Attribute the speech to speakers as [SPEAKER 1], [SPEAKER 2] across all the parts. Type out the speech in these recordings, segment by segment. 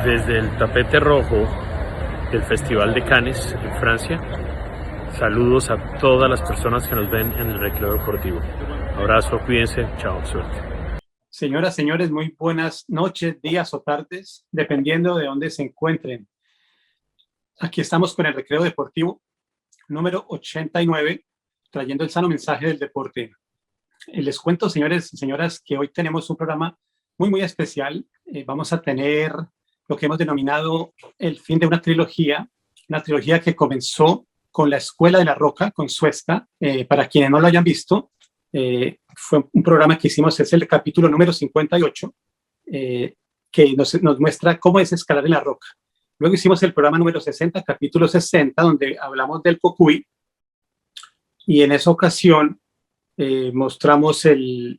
[SPEAKER 1] Desde el tapete rojo del Festival de Cannes en Francia, saludos a todas las personas que nos ven en el Recreo Deportivo. Abrazo, cuídense, chao, suerte.
[SPEAKER 2] Señoras, señores, muy buenas noches, días o tardes, dependiendo de dónde se encuentren. Aquí estamos con el Recreo Deportivo número 89, trayendo el sano mensaje del deporte. Les cuento, señores y señoras, que hoy tenemos un programa muy especial. Vamos a tener lo que hemos denominado el fin de una trilogía que comenzó con La Escuela de la Roca, con Suezca. Para quienes no lo hayan visto, fue un programa que hicimos, es el capítulo número 58, que nos muestra cómo es escalar en la roca. Luego hicimos el programa número 60, capítulo 60, donde hablamos del Cocuy, y en esa ocasión mostramos que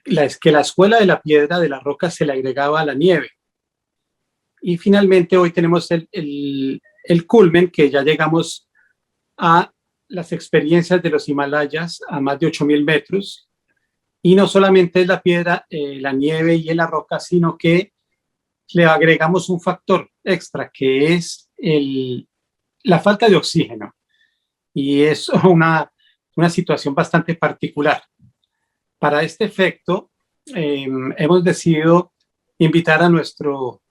[SPEAKER 2] la escuela de la piedra de la roca se le agregaba a la nieve. Y finalmente hoy tenemos el culmen, que ya llegamos a las experiencias de los Himalayas a más de 8.000 metros. Y no solamente es la piedra, la nieve y la roca, sino que le agregamos un factor extra, que es la falta de oxígeno. Y es una situación bastante particular. Para este efecto, hemos decidido invitar a nuestro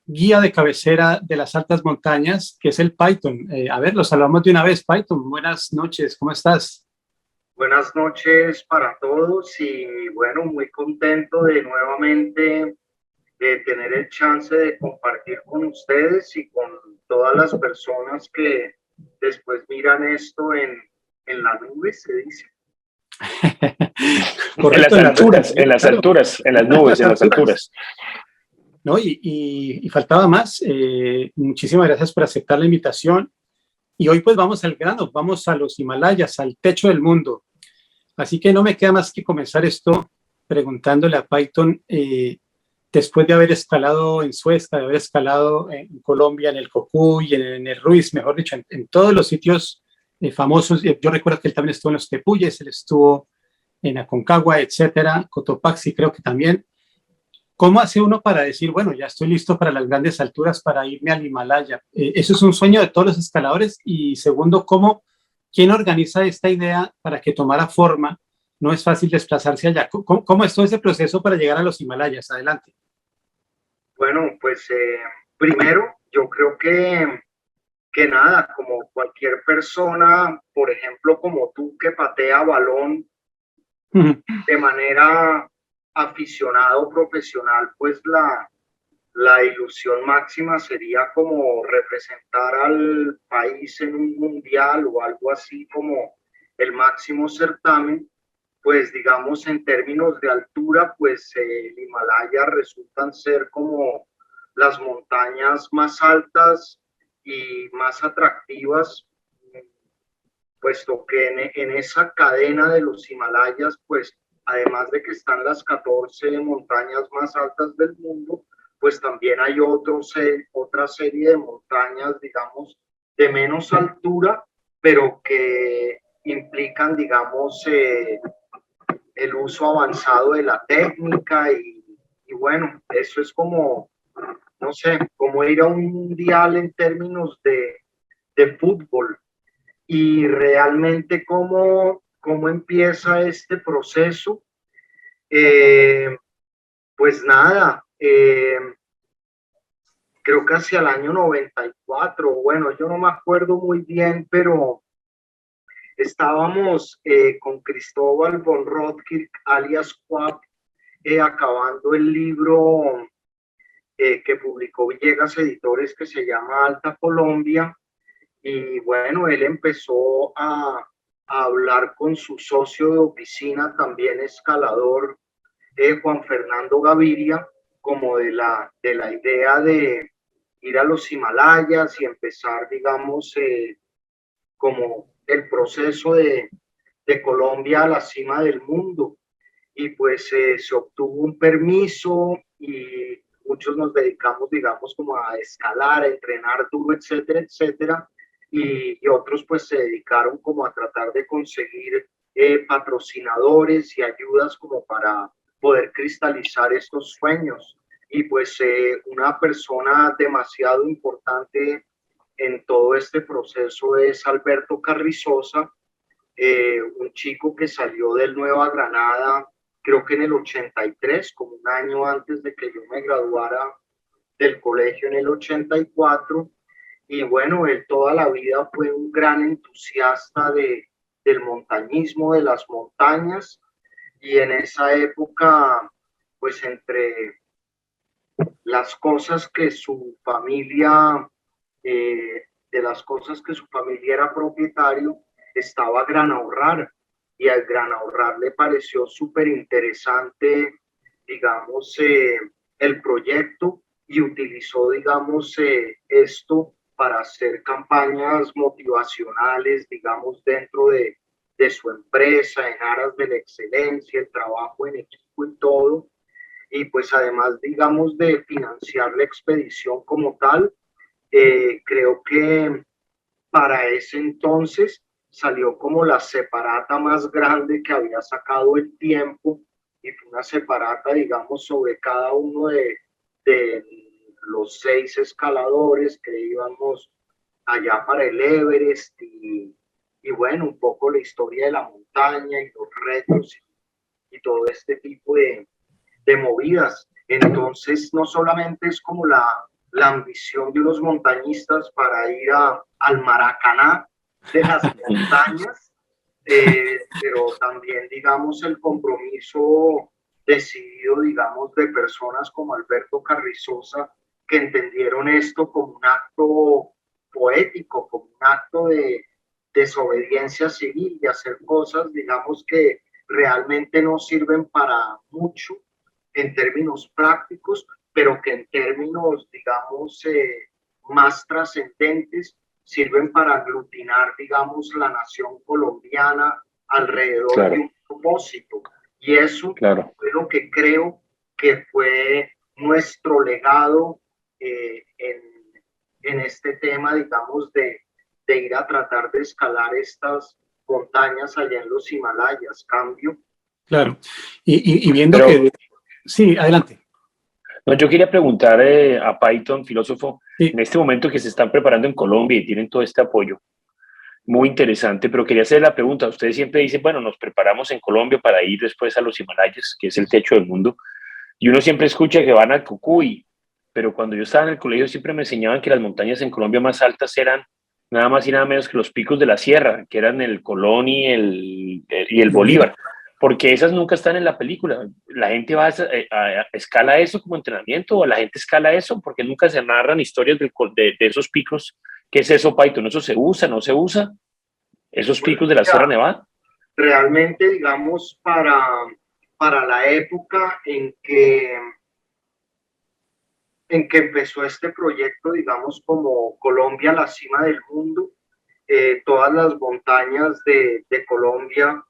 [SPEAKER 2] guía de cabecera de las altas montañas, que es el Python. A ver, los saludamos de una vez. Python, buenas noches, ¿cómo estás?
[SPEAKER 3] Buenas noches para todos y bueno, muy contento de nuevamente de tener el chance de compartir con ustedes y con todas las personas que después miran esto en la nube, se dice.
[SPEAKER 4] Correcto, en las alturas.
[SPEAKER 2] No, y faltaba más. Muchísimas gracias por aceptar la invitación. Y hoy pues vamos al grano, vamos a los Himalayas, al techo del mundo. Así que no me queda más que comenzar esto preguntándole a Python, después de haber escalado en Suezca, de haber escalado en Colombia, en el Cocuy, en el Ruiz, mejor dicho, en todos los sitios famosos. Yo recuerdo que él también estuvo en los Tepuyes, él estuvo en Aconcagua, etcétera, Cotopaxi creo que también. ¿Cómo hace uno para decir, bueno, ya estoy listo para las grandes alturas, para irme al Himalaya? Eso es un sueño de todos los escaladores. Y segundo, ¿quién organiza esta idea para que tomara forma? No es fácil desplazarse allá. ¿Cómo es todo ese proceso para llegar a los Himalayas? Adelante.
[SPEAKER 3] Bueno, pues primero, yo creo que nada, como cualquier persona, por ejemplo, como tú que patea balón de manera aficionado profesional, pues la ilusión máxima sería como representar al país en un mundial o algo así como el máximo certamen. Pues digamos en términos de altura, pues el Himalaya resultan ser como las montañas más altas y más atractivas, puesto que en esa cadena de los Himalayas, pues además de que están las 14 montañas más altas del mundo, pues también hay otra serie de montañas, digamos, de menos altura, pero que implican, digamos, el uso avanzado de la técnica y bueno, eso es como, no sé, como ir a un mundial en términos de fútbol. Y realmente cómo empieza este proceso. Pues nada, creo que hacia el año 94, bueno, yo no me acuerdo muy bien, pero estábamos con Cristóbal von Rothkirch, alias Quap, acabando el libro que publicó Villegas Editores, que se llama Alta Colombia. Y bueno, él empezó a hablar con su socio de oficina, también escalador, Juan Fernando Gaviria, como de la idea de ir a los Himalayas y empezar, digamos, como el proceso de Colombia a la cima del mundo. Y pues se obtuvo un permiso y muchos nos dedicamos, digamos, como a escalar, a entrenar duro, etcétera, etcétera. Y otros pues se dedicaron como a tratar de conseguir patrocinadores y ayudas como para poder cristalizar estos sueños. y pues una persona demasiado importante en todo este proceso es Alberto Carrizosa, un chico que salió del Nueva Granada, creo que en el 83, como un año antes de que yo me graduara del colegio en el 84. Y bueno, él toda la vida fue un gran entusiasta del montañismo, de las montañas, y en esa época, pues entre las cosas que su familia, de las cosas que su familia era propietario, estaba Gran Ahorrar, y al Gran Ahorrar le pareció súper interesante, digamos, el proyecto, y utilizó, digamos, esto para hacer campañas motivacionales, digamos, dentro de su empresa, en aras de la excelencia, el trabajo en equipo y todo. Y pues además, digamos, de financiar la expedición como tal, creo que para ese entonces salió como la separata más grande que había sacado el tiempo, y fue una separata, digamos, sobre cada uno de los 6 escaladores que íbamos allá para el Everest, y bueno, un poco la historia de la montaña y los retos y todo este tipo de movidas. Entonces, no solamente es como la ambición de unos montañistas para ir al Maracaná de las montañas, pero también, digamos, el compromiso decidido, digamos, de personas como Alberto Carrizosa, que entendieron esto como un acto poético, como un acto de desobediencia civil, de hacer cosas, digamos, que realmente no sirven para mucho en términos prácticos, pero que en términos, digamos, más trascendentes, sirven para aglutinar, digamos, la nación colombiana alrededor de un propósito. Y eso fue lo que creo que fue nuestro legado en este tema, digamos, de ir a tratar de escalar estas montañas allá en los Himalayas. Cambio.
[SPEAKER 2] Claro. Y viendo que... Sí, adelante.
[SPEAKER 4] No, yo quería preguntar a Payton, filósofo,
[SPEAKER 2] sí,
[SPEAKER 4] en este momento que se están preparando en Colombia y tienen todo este apoyo, muy interesante, pero quería hacer la pregunta. Ustedes siempre dicen, bueno, nos preparamos en Colombia para ir después a los Himalayas, que es el techo del mundo, y uno siempre escucha que van al Cucuy, pero cuando yo estaba en el colegio siempre me enseñaban que las montañas en Colombia más altas eran nada más y nada menos que los picos de la sierra, que eran el Colón y el Bolívar, porque esas nunca están en la película. La gente va a escala eso como entrenamiento, o la gente escala eso porque nunca se narran historias de esos picos. ¿Qué es eso, Python? ¿Eso se usa, no se usa? ¿Esos picos de la Sierra Nevada?
[SPEAKER 3] Realmente, digamos, para la época en que empezó este proyecto, digamos, como Colombia, la cima del mundo, todas las montañas de Colombia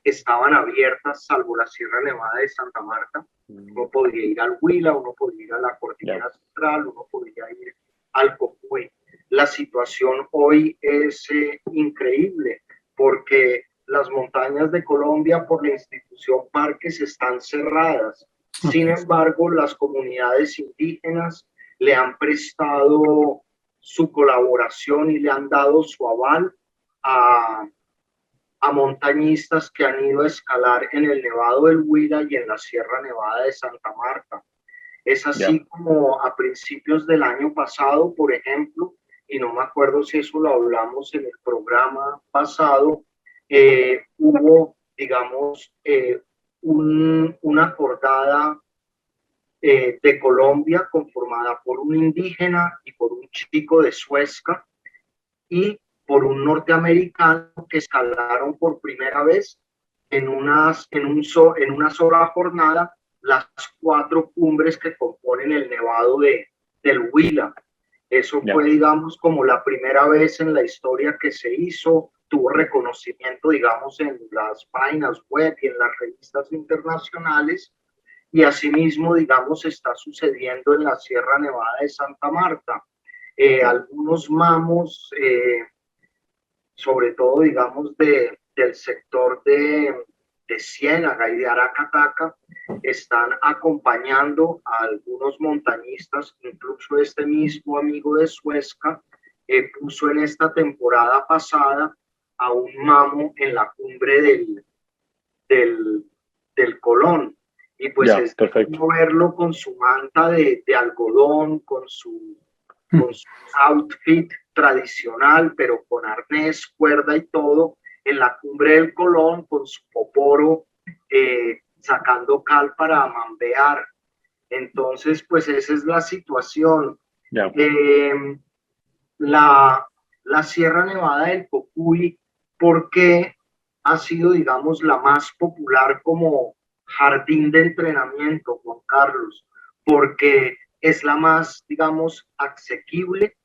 [SPEAKER 3] estaban abiertas, salvo la Sierra Nevada de Santa Marta. Uno podía ir al Huila, uno podía ir a la Cordillera Central, uno podía ir al Cocuy. La situación hoy es increíble, porque las montañas de Colombia por la institución Parques están cerradas. Sin embargo, las comunidades indígenas le han prestado su colaboración y le han dado su aval a montañistas que han ido a escalar en el Nevado del Huila y en la Sierra Nevada de Santa Marta. Es así como a principios del año pasado, por ejemplo, y no me acuerdo si eso lo hablamos en el programa pasado, hubo, digamos, una acordada de Colombia conformada por un indígena y por un chico de Suezca y por un norteamericano, que escalaron por primera vez en una sola jornada las 4 cumbres que componen el Nevado del Huila. Eso fue, digamos, como la primera vez en la historia que se hizo, tuvo reconocimiento, digamos, en las páginas web y en las revistas internacionales, y asimismo, digamos, está sucediendo en la Sierra Nevada de Santa Marta. Algunos mamos, sobre todo, digamos, del sector de Ciénaga y de Aracataca, están acompañando a algunos montañistas, incluso este mismo amigo de Suezca puso en esta temporada pasada a un mamo en la cumbre del Colón. Y pues
[SPEAKER 4] Ya,
[SPEAKER 3] es
[SPEAKER 4] perfecto.
[SPEAKER 3] verlo con su manta de algodón, con su outfit tradicional, pero con arnés, cuerda y todo, en la cumbre del Colón, con su poporo, sacando cal para mambear. Entonces, pues esa es la situación.
[SPEAKER 4] Ya.
[SPEAKER 3] La Sierra Nevada del Cocuy, ¿por qué ha sido, digamos, la más popular como jardín de entrenamiento, Juan Carlos? Porque es la más, digamos, asequible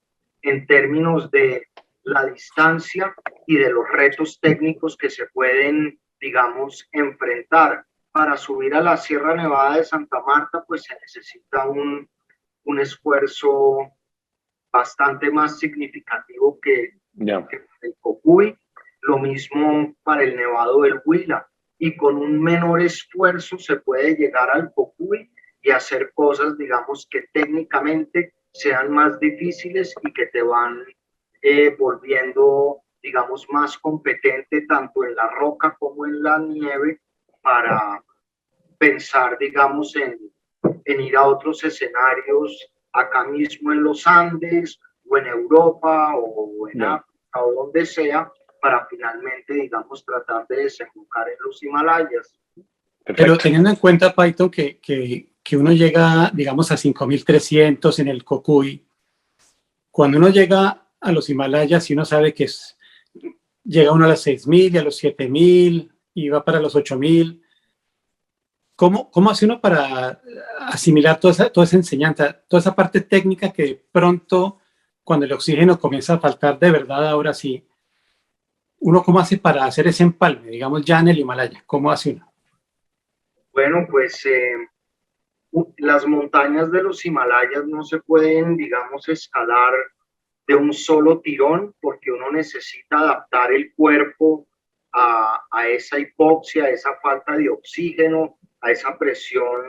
[SPEAKER 3] en términos de la distancia y de los retos técnicos que se pueden, digamos, enfrentar. Para subir a la Sierra Nevada de Santa Marta, pues se necesita un esfuerzo bastante más significativo que el Cocuy, lo mismo para el Nevado del Huila, y con un menor esfuerzo se puede llegar al Cocuy y hacer cosas, digamos, que técnicamente sean más difíciles y que te van volviendo, digamos, más competente tanto en la roca como en la nieve para pensar, digamos, en ir a otros escenarios acá mismo en los Andes o en Europa o en África o donde sea, para finalmente, digamos, tratar de desembocar en los Himalayas.
[SPEAKER 4] Perfecto.
[SPEAKER 2] Pero teniendo en cuenta, Python, que uno llega, digamos, a 5.300 en el Cocuy, cuando uno llega a los Himalayas y uno sabe que llega uno a las 6.000 y a los 7.000 y va para los 8.000, ¿cómo hace uno para asimilar toda esa enseñanza, toda esa parte técnica que de pronto, cuando el oxígeno comienza a faltar de verdad, ahora sí, uno cómo hace para hacer ese empalme, digamos, ya en el Himalaya? ¿Cómo hace uno?
[SPEAKER 3] Bueno, pues las montañas de los Himalayas no se pueden, digamos, escalar de un solo tirón porque uno necesita adaptar el cuerpo a esa hipoxia, a esa falta de oxígeno, a esa presión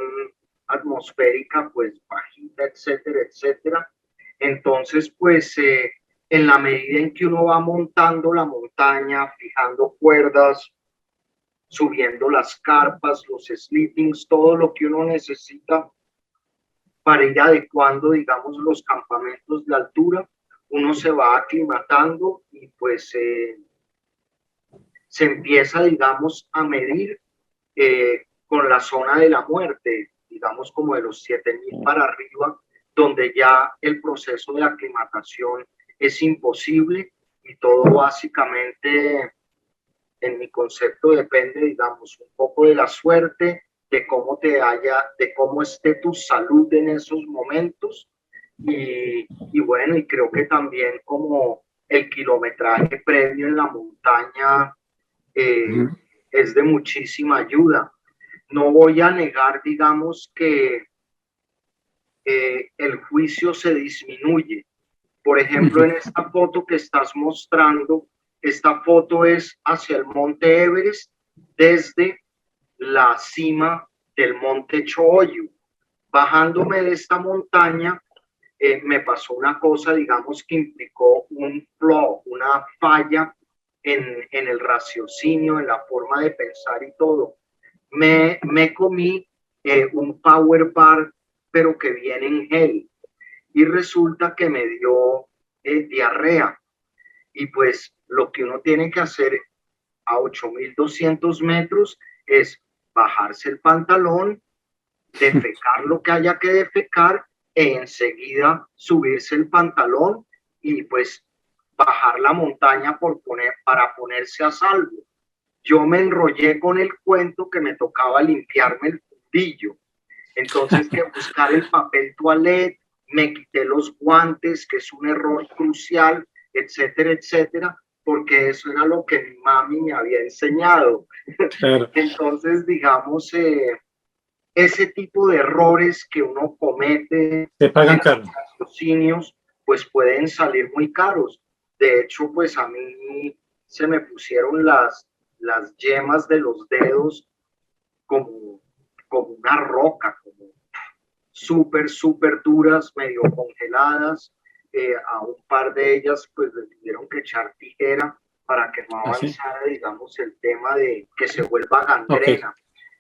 [SPEAKER 3] atmosférica pues bajita, etcétera, etcétera. Entonces, pues en la medida en que uno va montando la montaña, fijando cuerdas, subiendo las carpas, los sleepings, todo lo que uno necesita para ir adecuando, digamos, los campamentos de altura, uno se va aclimatando y pues se empieza, digamos, a medir con la zona de la muerte, digamos como de los 7.000 para arriba, donde ya el proceso de aclimatación es imposible y todo básicamente, en mi concepto, depende, digamos, un poco de la suerte, de cómo de cómo esté tu salud en esos momentos y bueno, y creo que también como el kilometraje previo en la montaña es de muchísima ayuda. No voy a negar, digamos, que el juicio se disminuye. Por ejemplo, en esta foto que estás mostrando, esta foto es hacia el monte Everest desde la cima del monte Choyu. Bajándome de esta montaña, me pasó una cosa, digamos, que implicó un flaw, una falla en el raciocinio, en la forma de pensar y todo. Me comí un power bar, pero que viene en gel, y resulta que me dio diarrea. Y pues lo que uno tiene que hacer a 8.200 metros es bajarse el pantalón, defecar lo que haya que defecar e enseguida subirse el pantalón y pues bajar la montaña para ponerse a salvo. Yo me enrollé con el cuento que me tocaba limpiarme el fundillo. Entonces, que buscar el papel toalete, me quité los guantes, que es un error crucial, etcétera, etcétera, porque eso era lo que mi mami me había enseñado. Claro. Entonces, digamos, ese tipo de errores que uno comete,
[SPEAKER 2] te pagan caro.
[SPEAKER 3] Patrocinios, pues pueden salir muy caros. De hecho, pues a mí se me pusieron las yemas de los dedos como como una roca, como súper duras, medio congeladas. A un par de ellas pues le tuvieron que echar tijera para que no avanzara, digamos, el tema de que se vuelva gangrena.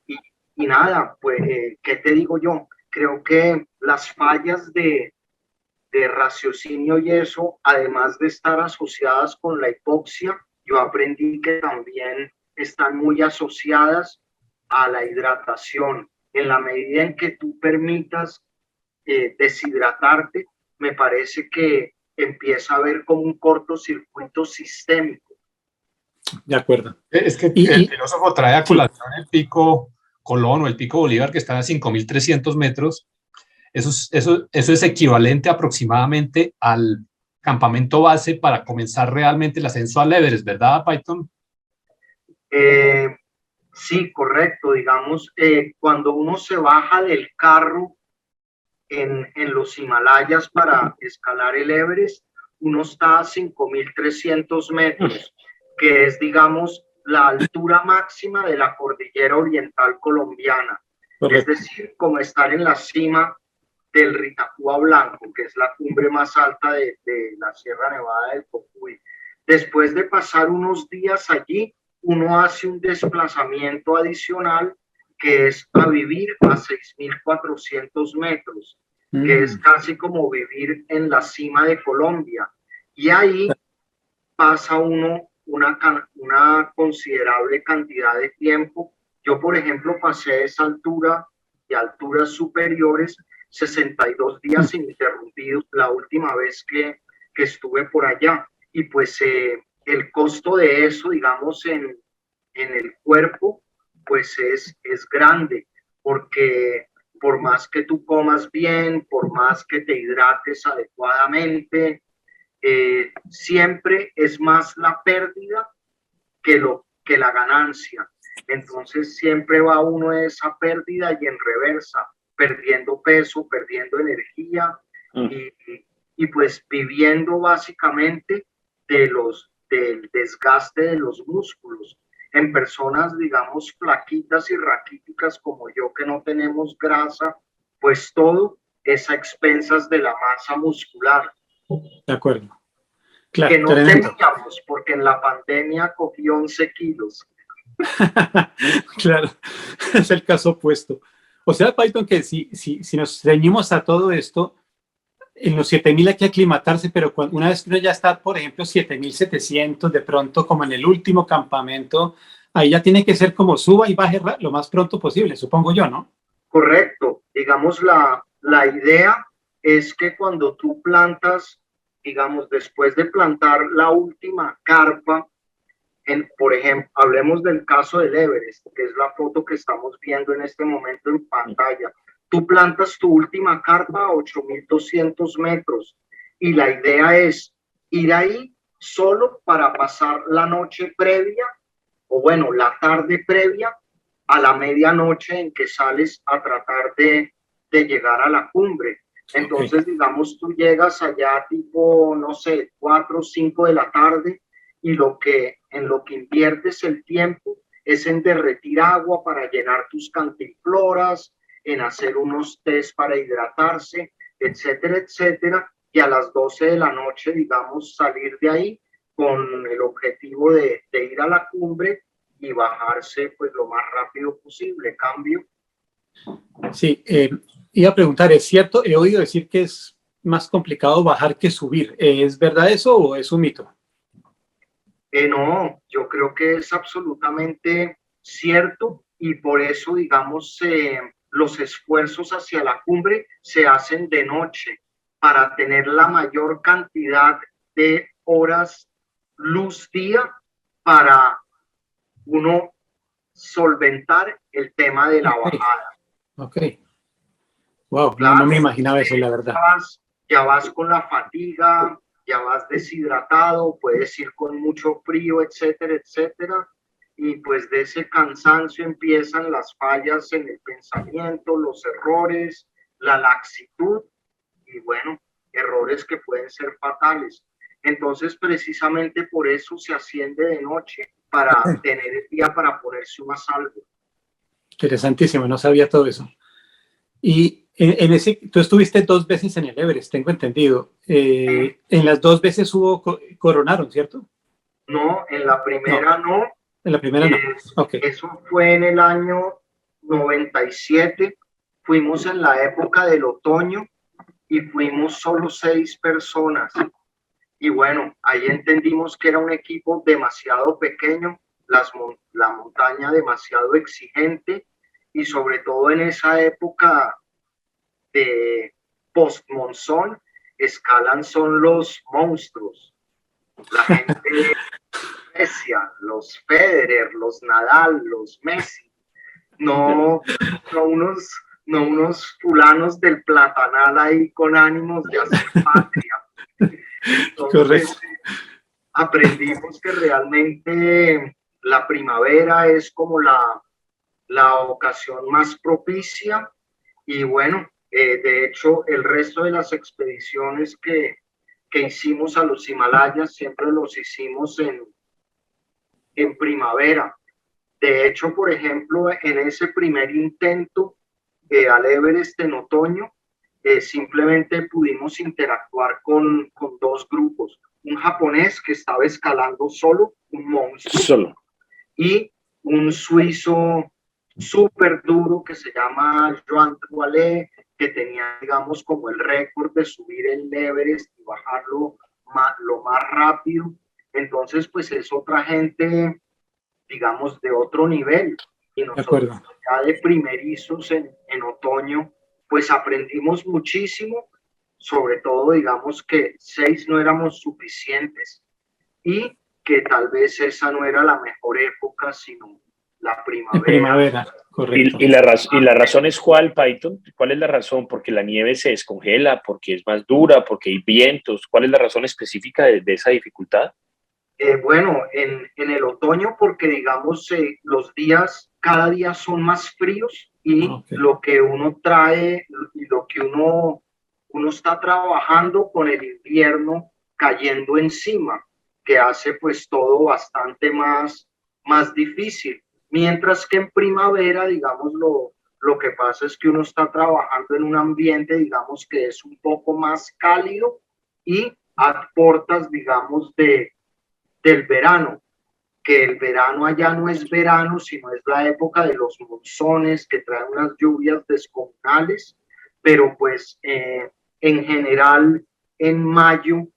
[SPEAKER 3] Okay. Y nada, pues, ¿qué te digo yo? Creo que las fallas de raciocinio y eso, además de estar asociadas con la hipoxia, yo aprendí que también están muy asociadas a la hidratación. En la medida en que tú permitas deshidratarte, me parece que empieza a haber como un cortocircuito sistémico.
[SPEAKER 2] De acuerdo.
[SPEAKER 5] Es que el filósofo trae a colación el pico Colón o el pico Bolívar, que están a 5.300 metros. Eso es equivalente aproximadamente al campamento base para comenzar realmente el ascenso al Everest, ¿verdad, Payton?
[SPEAKER 3] Sí, correcto. Digamos, cuando uno se baja del carro en los Himalayas para escalar el Everest, uno está a 5.300 metros, que es, digamos, la altura máxima de la cordillera oriental colombiana. Correcto. Es decir, como estar en la cima del Ritacúa Blanco, que es la cumbre más alta de la Sierra Nevada del Cocuy. Después de pasar unos días allí, uno hace un desplazamiento adicional que es a vivir a 6.400 metros, que es casi como vivir en la cima de Colombia. Y ahí pasa uno una considerable cantidad de tiempo. Yo, por ejemplo, pasé esa altura y alturas superiores 62 días ininterrumpidos la última vez que estuve por allá. Y pues el costo de eso, digamos, en el cuerpo, pues es grande, porque por más que tú comas bien, por más que te hidrates adecuadamente, siempre es más la pérdida que la ganancia. Entonces siempre va uno a esa pérdida y en reversa, perdiendo peso, perdiendo energía y pues viviendo básicamente del desgaste de los músculos. En personas, digamos, flaquitas y raquíticas como yo, que no tenemos grasa, pues todo es a expensas de la masa muscular.
[SPEAKER 2] De acuerdo. Claro,
[SPEAKER 3] que no teníamos, porque en la pandemia cogí 11 kilos.
[SPEAKER 2] Claro, es el caso opuesto. O sea, Payton, que si nos ceñimos a todo esto, en los 7.000 hay que aclimatarse, pero una vez que uno ya está, por ejemplo, 7.700, de pronto, como en el último campamento, ahí ya tiene que ser como suba y baje lo más pronto posible, supongo yo, ¿no?
[SPEAKER 3] Correcto. Digamos, la idea es que cuando tú plantas, digamos, después de plantar la última carpa, por ejemplo, hablemos del caso del Everest, que es la foto que estamos viendo en este momento en pantalla. Tú plantas tu última carpa a 8.200 metros y la idea es ir ahí solo para pasar la noche previa, o bueno, la tarde previa a la medianoche en que sales a tratar de llegar a la cumbre. Entonces, okay, digamos, tú llegas allá tipo, no sé, 4 o 5 de la tarde y en lo que inviertes el tiempo es en derretir agua para llenar tus cantimploras, en hacer unos test para hidratarse, etcétera, etcétera. Y a las 12 de la noche, digamos, salir de ahí con el objetivo de ir a la cumbre y bajarse pues lo más rápido posible. Cambio.
[SPEAKER 2] Sí, iba a preguntar, ¿es cierto? He oído decir que es más complicado bajar que subir. ¿Es verdad eso o es un mito?
[SPEAKER 3] No, yo creo que es absolutamente cierto y por eso, digamos, los esfuerzos hacia la cumbre se hacen de noche para tener la mayor cantidad de horas luz día para uno solventar el tema de la bajada.
[SPEAKER 2] Ok. Wow,
[SPEAKER 3] claro,
[SPEAKER 2] no me imaginaba eso, la verdad.
[SPEAKER 3] Ya vas con la fatiga, ya vas deshidratado, puedes ir con mucho frío, etcétera, etcétera. Y pues de ese cansancio empiezan las fallas en el pensamiento, los errores, la laxitud y bueno, errores que pueden ser fatales. Entonces, precisamente por eso se asciende de noche para tener el día para ponerse uno a salvo.
[SPEAKER 2] Interesantísimo, no sabía todo eso. Y tú estuviste 2 veces en el Everest, tengo entendido. En las 2 veces coronaron, ¿cierto?
[SPEAKER 3] No, en la primera no.
[SPEAKER 2] En la primera no. Ok.
[SPEAKER 3] Eso fue en el año 97. Fuimos en la época del otoño y fuimos solo 6 personas. Y bueno, ahí entendimos que era un equipo demasiado pequeño, la montaña demasiado exigente y sobre todo en esa época de post-monzón, escalan son los monstruos. La gente de Grecia, los Federer, los Nadal, los Messi, no, no unos fulanos del platanal ahí con ánimos de hacer patria. Entonces, aprendimos que realmente la primavera es como la ocasión más propicia y bueno, de hecho, el resto de las expediciones que hicimos a los Himalayas siempre los hicimos en primavera. De hecho, por ejemplo, en ese primer intento al Everest en otoño, simplemente pudimos interactuar con 2 grupos. Un japonés que estaba escalando solo, un monstruo, y un suizo súper duro que se llama Joan Trualet, que tenía, digamos, como el récord de subir el Everest y bajarlo lo más rápido. Entonces, pues es otra gente, digamos, de otro nivel. Y nosotros ya de primerizos en otoño, pues aprendimos muchísimo, sobre todo, digamos, que 6 no éramos suficientes y que tal vez esa no era la mejor época, sino la primavera.
[SPEAKER 2] Primavera, correcto.
[SPEAKER 4] ¿Y la razón es cuál, Python? ¿Cuál es la razón? ¿Porque la nieve se descongela? ¿Porque es más dura? ¿Porque hay vientos? ¿Cuál es la razón específica de esa dificultad?
[SPEAKER 3] Bueno, en el otoño, porque digamos los días, cada día son más fríos y lo que uno trae y lo que uno está trabajando con el invierno cayendo encima, que hace pues todo bastante más difícil. Mientras que en primavera, digamos, lo que pasa es que uno está trabajando en un ambiente, digamos, que es un poco más cálido y aportas, digamos, del verano, que el verano allá no es verano, sino es la época de los monzones que traen unas lluvias descomunales, pero pues en general en mayo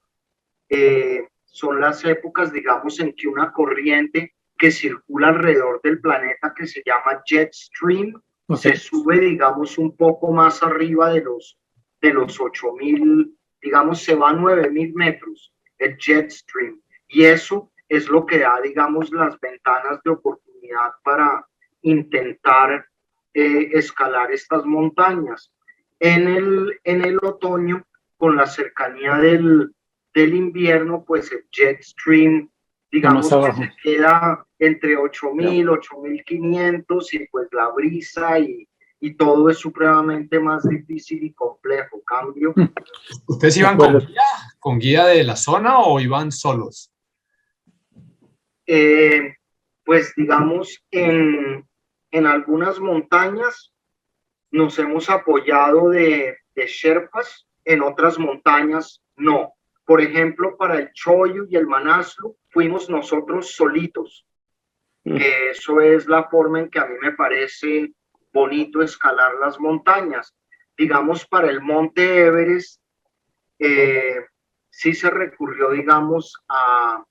[SPEAKER 3] son las épocas, digamos, en que una corriente que circula alrededor del planeta que se llama jet stream se sube, digamos, un poco más arriba de los 8.000, digamos, se va a 9.000 metros el jet stream. Y eso es lo que da, digamos, las ventanas de oportunidad para intentar escalar estas montañas. En el otoño, con la cercanía del invierno, pues el jet stream, digamos, que se queda entre 8.000, 8.500 y pues la brisa y todo es supremamente más difícil y complejo. Cambio.
[SPEAKER 5] ¿Ustedes iban con guía de la zona o iban solos?
[SPEAKER 3] Pues digamos, en algunas montañas nos hemos apoyado de sherpas, en otras montañas no. Por ejemplo, para el Choyu y el Manaslu fuimos nosotros solitos. Eso es la forma en que a mí me parece bonito escalar las montañas. Digamos, para el Monte Everest, sí se recurrió, digamos, a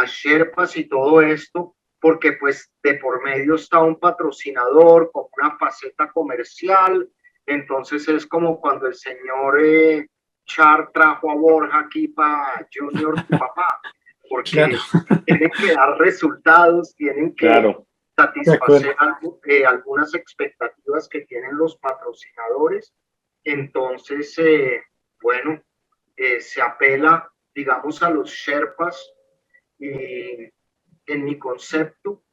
[SPEAKER 3] sherpas y todo esto, porque pues de por medio está un patrocinador con una faceta comercial. Entonces es como cuando el señor Char trajo a Borja aquí para Junior, tu papá, porque tienen que dar resultados, tienen que satisfacer algunas expectativas que tienen los patrocinadores. Entonces, bueno, se apela, digamos, a los sherpas. Y en mi concepto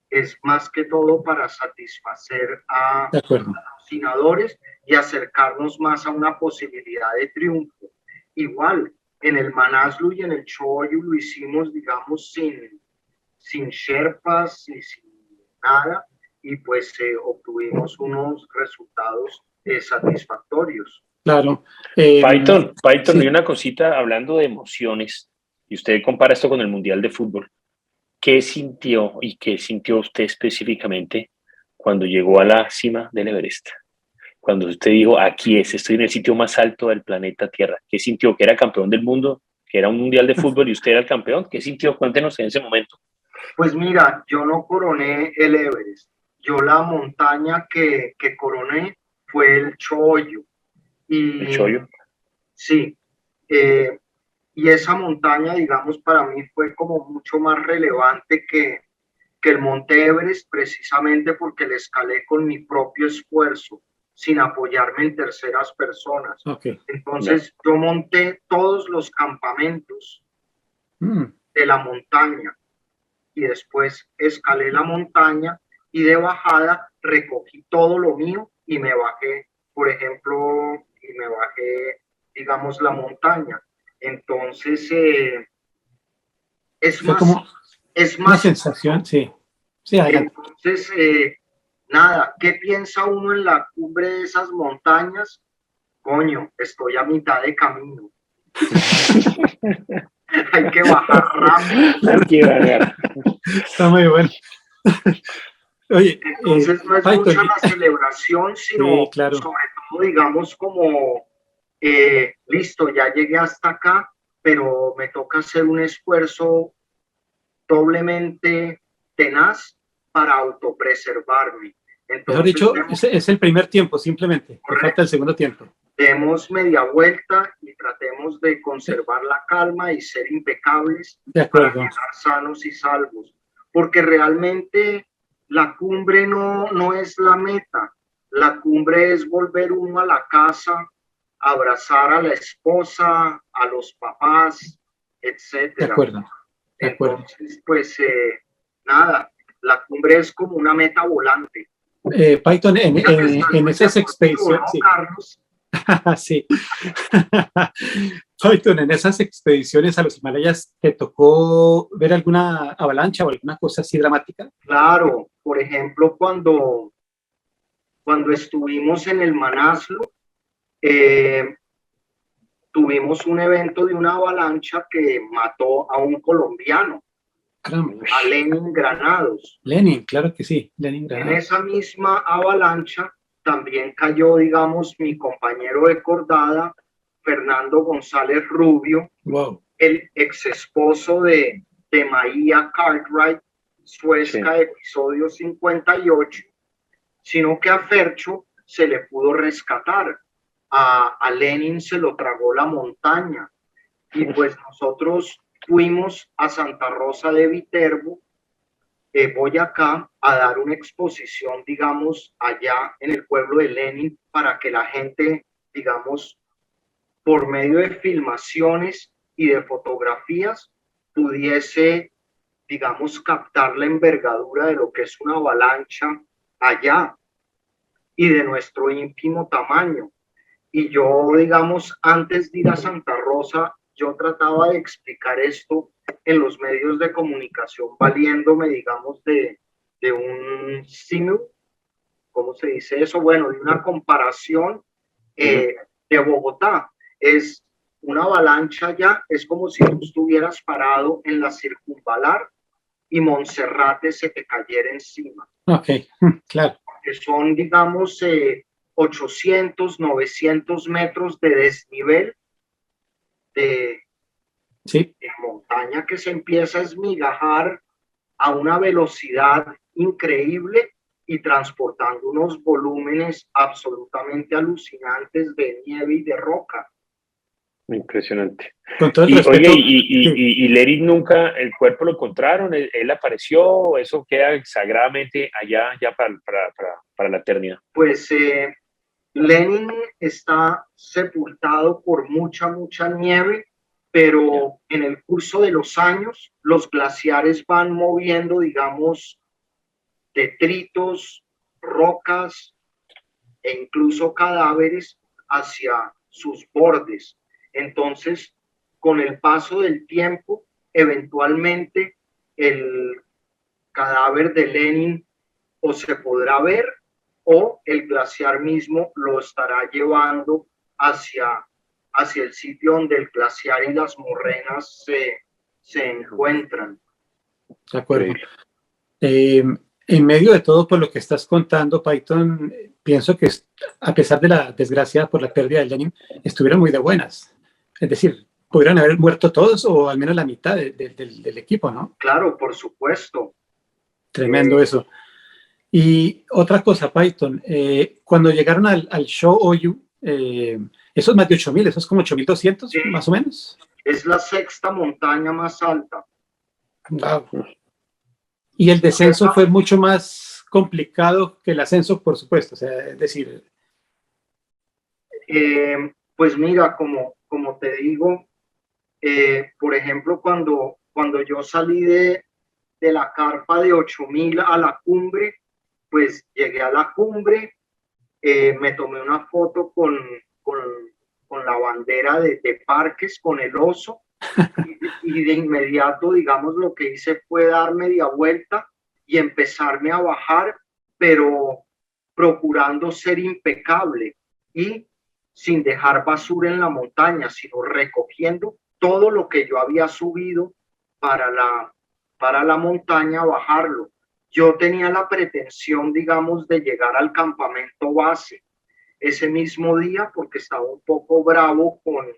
[SPEAKER 3] es más que todo para satisfacer a patrocinadores y acercarnos más a una posibilidad de triunfo. Igual, en el Manaslu y en el Choyu lo hicimos, digamos, sin sherpas y sin nada, y pues obtuvimos unos resultados satisfactorios.
[SPEAKER 2] Claro.
[SPEAKER 4] Python,
[SPEAKER 2] Sí.
[SPEAKER 4] y una cosita hablando de emociones, y usted compara esto con el Mundial de Fútbol. ¿Qué sintió y qué sintió usted específicamente cuando llegó a la cima del Everest? Cuando usted dijo, aquí es, estoy en el sitio más alto del planeta Tierra. ¿Qué sintió? ¿Que era campeón del mundo? ¿Que era un Mundial de Fútbol y usted era el campeón? ¿Qué sintió? Cuéntenos en ese momento.
[SPEAKER 3] Pues mira, yo no coroné el Everest. Yo la montaña que coroné fue el Choyo.
[SPEAKER 4] El
[SPEAKER 3] Y
[SPEAKER 4] chollo.
[SPEAKER 3] sí, eh, y esa montaña, digamos, para mí fue como mucho más relevante que el Monte Everest, precisamente porque le escalé con mi propio esfuerzo, sin apoyarme en terceras personas.
[SPEAKER 2] Okay.
[SPEAKER 3] Entonces, yo monté todos los campamentos de la montaña y después escalé la montaña y de bajada recogí todo lo mío y me bajé, por ejemplo, digamos, la montaña. Entonces, es
[SPEAKER 2] Fue
[SPEAKER 3] más,
[SPEAKER 2] como
[SPEAKER 3] es
[SPEAKER 2] una
[SPEAKER 3] más.
[SPEAKER 2] sensación, sí. Sí, adelante.
[SPEAKER 3] Entonces, nada, ¿qué piensa uno en la cumbre de esas montañas? Coño, estoy a mitad de camino. Hay que bajar rápido.
[SPEAKER 4] Aquí va a ver.
[SPEAKER 2] Está muy bueno. Oye,
[SPEAKER 3] Entonces no es
[SPEAKER 2] Python,
[SPEAKER 3] mucho la celebración, sino
[SPEAKER 2] sí, claro.
[SPEAKER 3] sobre todo, digamos, como, listo, ya llegué hasta acá, pero me toca hacer un esfuerzo doblemente tenaz para autopreservarme.
[SPEAKER 2] Mejor
[SPEAKER 3] Entonces,
[SPEAKER 2] dicho, es el primer tiempo, simplemente. Le falta el
[SPEAKER 3] correcto,
[SPEAKER 2] segundo tiempo.
[SPEAKER 3] demos media vuelta y tratemos de
[SPEAKER 2] Sí,
[SPEAKER 3] conservar la calma y ser impecables
[SPEAKER 2] de
[SPEAKER 3] para
[SPEAKER 2] acuerdo.
[SPEAKER 3] llegar sanos y salvos, porque realmente la cumbre no es la meta, la cumbre es volver uno a la casa, abrazar a la esposa, a los papás,
[SPEAKER 2] De
[SPEAKER 3] etcétera.
[SPEAKER 2] acuerdo. De acuerdo.
[SPEAKER 3] Entonces, pues nada, la cumbre es como una meta volante.
[SPEAKER 2] Python,
[SPEAKER 3] Mira que estás
[SPEAKER 2] en
[SPEAKER 3] muy
[SPEAKER 2] esas
[SPEAKER 3] deportivo,
[SPEAKER 2] expediciones,
[SPEAKER 3] ¿no,
[SPEAKER 2] sí.
[SPEAKER 3] Carlos?
[SPEAKER 2] Sí. Python, en esas expediciones a los Himalayas, ¿te tocó ver alguna avalancha o alguna cosa así dramática?
[SPEAKER 3] Claro, por ejemplo, cuando estuvimos en el Manaslu, eh, tuvimos un evento de una avalancha que mató a un colombiano,
[SPEAKER 2] Caramba.
[SPEAKER 3] a Lenin Granados.
[SPEAKER 2] Lenin, claro que sí, Lenin
[SPEAKER 3] En
[SPEAKER 2] Granada.
[SPEAKER 3] esa misma avalancha también cayó, digamos, mi compañero de cordada, Fernando González Rubio,
[SPEAKER 2] Wow.
[SPEAKER 3] el ex esposo de Maía Cartwright, Suezca,
[SPEAKER 4] Sí.
[SPEAKER 3] episodio 58, sino que a Fercho se le pudo rescatar. A Lenin se lo tragó la montaña y pues nosotros fuimos a Santa Rosa de Viterbo, Boyacá, a dar una exposición, digamos, allá en el pueblo de Lenin para que la gente, digamos, por medio de filmaciones y de fotografías, pudiese, digamos, captar la envergadura de lo que es una avalancha allá y de nuestro ínfimo tamaño. Y yo, digamos, antes de ir a Santa Rosa, yo trataba de explicar esto en los medios de comunicación, valiéndome, digamos, de un símil, ¿cómo se dice eso? Bueno, de una comparación de Bogotá. Es una avalancha ya, es como si tú estuvieras parado en la circunvalar y Monserrate se te cayera encima.
[SPEAKER 2] Ok, claro.
[SPEAKER 3] Que son, digamos, 800, 900 metros de desnivel de,
[SPEAKER 2] Sí,
[SPEAKER 3] de montaña que se empieza a esmigajar a una velocidad increíble y transportando unos volúmenes absolutamente alucinantes de nieve y de roca.
[SPEAKER 4] Impresionante.
[SPEAKER 2] con todo el
[SPEAKER 4] Y oye,
[SPEAKER 2] respeto. Sí.
[SPEAKER 4] y Lenin nunca, el cuerpo lo encontraron, él apareció, eso queda sagradamente allá ya para la eternidad.
[SPEAKER 3] Pues Lenin está sepultado por mucha nieve, pero en el curso de los años los glaciares van moviendo, digamos, detritos, rocas e incluso cadáveres hacia sus bordes. Entonces, con el paso del tiempo, eventualmente el cadáver de Lenin o se podrá ver, o el glaciar mismo lo estará llevando hacia el sitio donde el glaciar y las morrenas se encuentran.
[SPEAKER 2] De acuerdo. En medio de todo, por lo que estás contando, Python, pienso que a pesar de la desgracia por la pérdida de Lenin, estuvieron muy de buenas. Es decir, pudieron haber muerto todos o al menos la mitad del equipo, ¿no?
[SPEAKER 3] Claro, por supuesto.
[SPEAKER 2] Tremendo eso. Y otra cosa, Python, cuando llegaron al show OU, eso es más de 8.000, eso es como 8.200
[SPEAKER 3] Sí.
[SPEAKER 2] más o menos.
[SPEAKER 3] Es la sexta montaña más alta.
[SPEAKER 2] Wow. Y el descenso fue mucho más complicado que el ascenso, por supuesto. O sea, es decir...
[SPEAKER 3] Pues mira, como te digo, por ejemplo, cuando yo salí de la carpa de 8.000 a la cumbre, pues llegué a la cumbre, me tomé una foto con la bandera de parques, con el oso, y de inmediato, digamos, lo que hice fue dar media vuelta y empezarme a bajar, pero procurando ser impecable y sin dejar basura en la montaña, sino recogiendo todo lo que yo había subido para la montaña, bajarlo. Yo tenía la pretensión, digamos, de llegar al campamento base ese mismo día porque estaba un poco bravo con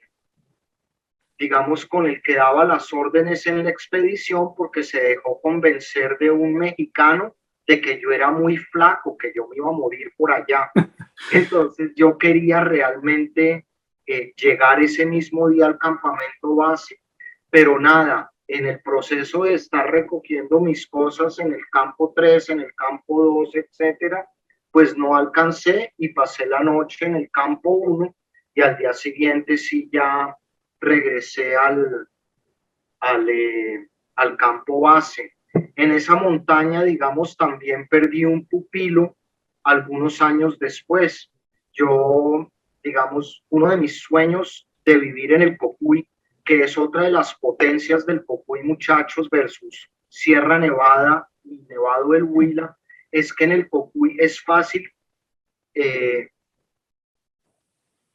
[SPEAKER 3] el que daba las órdenes en la expedición, porque se dejó convencer de un mexicano de que yo era muy flaco, que yo me iba a morir por allá. Entonces yo quería realmente llegar ese mismo día al campamento base, pero nada, en el proceso de estar recogiendo mis cosas en el campo 3, en el campo 2, etcétera, pues no alcancé y pasé la noche en el campo 1 y al día siguiente sí ya regresé al campo base. En esa montaña, digamos, también perdí un pupilo algunos años después. Yo, digamos, uno de mis sueños de vivir en el Cocuy, que es otra de las potencias del Cocuy, muchachos, versus Sierra Nevada y Nevado del Huila, es que en el Cocuy es fácil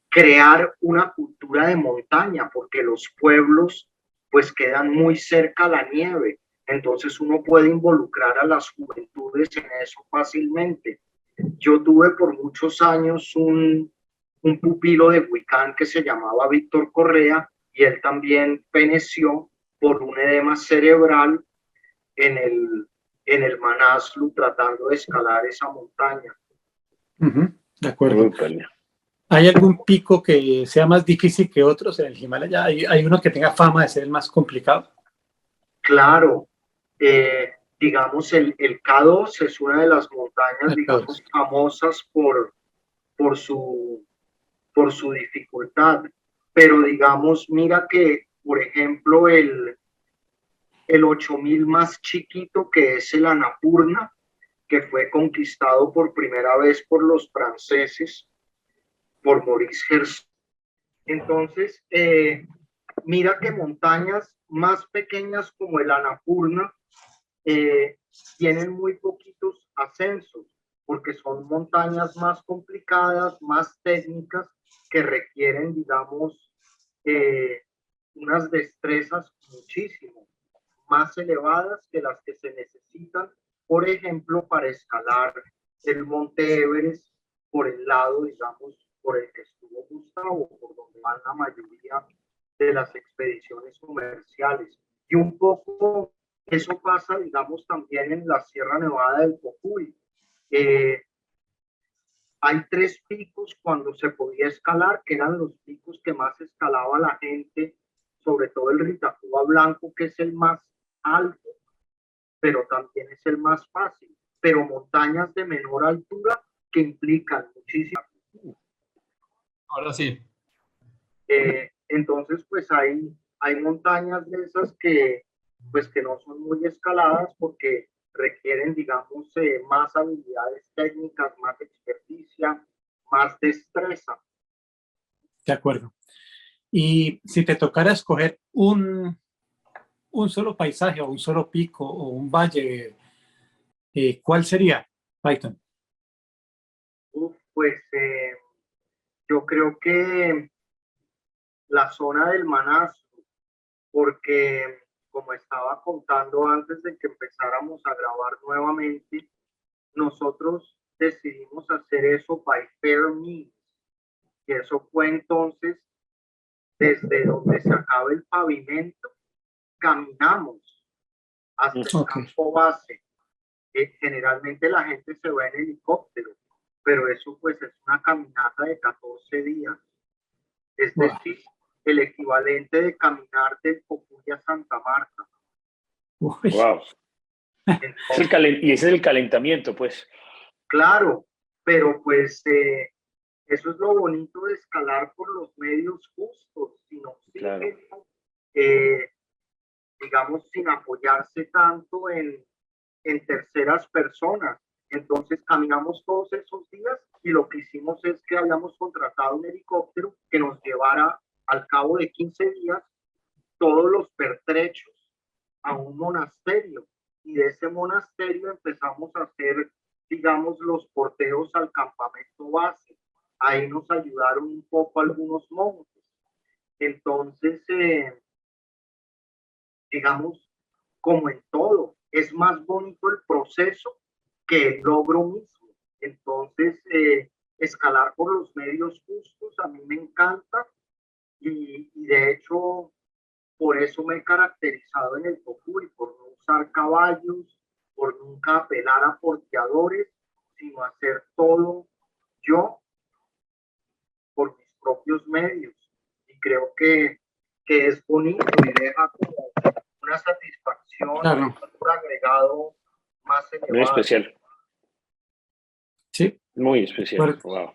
[SPEAKER 3] crear una cultura de montaña, porque los pueblos pues quedan muy cerca a la nieve, entonces uno puede involucrar a las juventudes en eso fácilmente. Yo tuve por muchos años un pupilo de Huicán que se llamaba Víctor Correa y él también peneció por un edema cerebral en el Manaslu tratando de escalar esa montaña.
[SPEAKER 2] De acuerdo. ¿Hay algún pico que sea más difícil que otros en el Himalaya? ¿Hay uno que tenga fama de ser el más complicado?
[SPEAKER 3] Claro, digamos el K2 es una de las montañas, digamos, famosas por su dificultad, pero digamos, mira que, por ejemplo, el 8.000 más chiquito, que es el Annapurna, que fue conquistado por primera vez por los franceses, por Maurice Herson. Entonces, mira que montañas más pequeñas como el Annapurna tienen muy poquitos ascensos, porque son montañas más complicadas, más técnicas, que requieren, digamos, unas destrezas muchísimo más elevadas que las que se necesitan, por ejemplo, para escalar el Monte Everest por el lado, digamos, por el que estuvo Gustavo, por donde van la mayoría de las expediciones comerciales. Y un poco eso pasa, digamos, también en la Sierra Nevada del Cocuy. Hay 3 picos cuando se podía escalar, que eran los picos que más escalaba la gente, sobre todo el Ritacuba Blanco, que es el más alto, pero también es el más fácil. Pero montañas de menor altura que implican muchísimo.
[SPEAKER 5] Ahora sí.
[SPEAKER 3] Entonces, pues hay montañas de esas que no son muy escaladas porque requieren, digamos, más habilidades técnicas, más experticia, más destreza.
[SPEAKER 2] De acuerdo. Y si te tocara escoger un solo paisaje o un solo pico o un valle, ¿cuál sería Python.
[SPEAKER 3] Pues yo creo que la zona del Manastro, porque como estaba contando antes de que empezáramos a grabar nuevamente, nosotros decidimos hacer eso by fair means. Y eso fue entonces desde donde se acaba el pavimento, caminamos hasta el campo base. Generalmente la gente se va en helicóptero, pero eso pues es una caminata de 14 días. Es decir, el equivalente de caminar del Cocuy a Santa Marta.
[SPEAKER 4] Wow. Entonces, y ese es el calentamiento, pues.
[SPEAKER 3] Claro, pero pues eso es lo bonito de escalar por los medios justos, sin oxígeno, claro. Digamos, sin apoyarse tanto en terceras personas. Entonces caminamos todos esos días y lo que hicimos es que habíamos contratado un helicóptero que nos llevara al cabo de 15 días todos los pertrechos a un monasterio, y de ese monasterio empezamos a hacer, digamos, los porteos al campamento base. Ahí nos ayudaron un poco algunos monjes. Entonces, digamos, como en todo, es más bonito el proceso que el logro mismo. Entonces, escalar por los medios justos a mí me encanta, y de hecho por eso me he caracterizado en el Cocuy, por no usar caballos, por nunca apelar a porteadores, sino hacer todo yo por mis propios medios. Y creo que es bonito y deja como una satisfacción, claro, un valor agregado más elevado.
[SPEAKER 4] Muy especial.
[SPEAKER 2] Sí.
[SPEAKER 4] Muy especial.
[SPEAKER 2] Wow.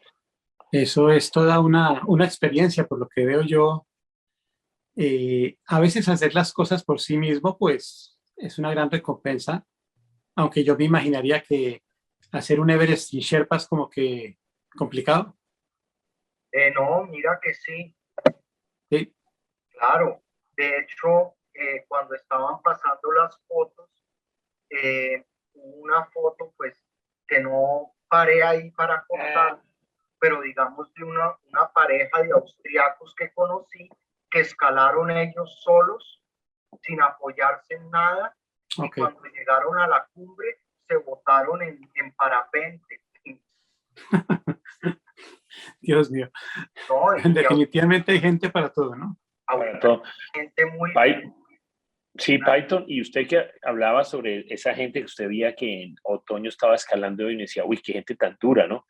[SPEAKER 2] Eso es toda una experiencia, por lo que veo yo. A veces hacer las cosas por sí mismo, pues, es una gran recompensa, aunque yo me imaginaría que hacer un Everest sin Sherpas como que complicado.
[SPEAKER 3] No, mira que sí.
[SPEAKER 2] Sí.
[SPEAKER 3] Claro. De hecho, cuando estaban pasando las fotos, una foto pues que no paré ahí para contar, pero digamos de una pareja de austriacos que conocí, que escalaron ellos solos, sin apoyarse en nada, y cuando llegaron a la cumbre se botaron en parapente.
[SPEAKER 2] Dios mío. No, definitivamente hay gente para todo, ¿no?
[SPEAKER 4] Para todo.
[SPEAKER 3] Gente muy...
[SPEAKER 4] Sí, Python, y usted que hablaba sobre esa gente que usted veía que en otoño estaba escalando y me decía, uy, qué gente tan dura, ¿no?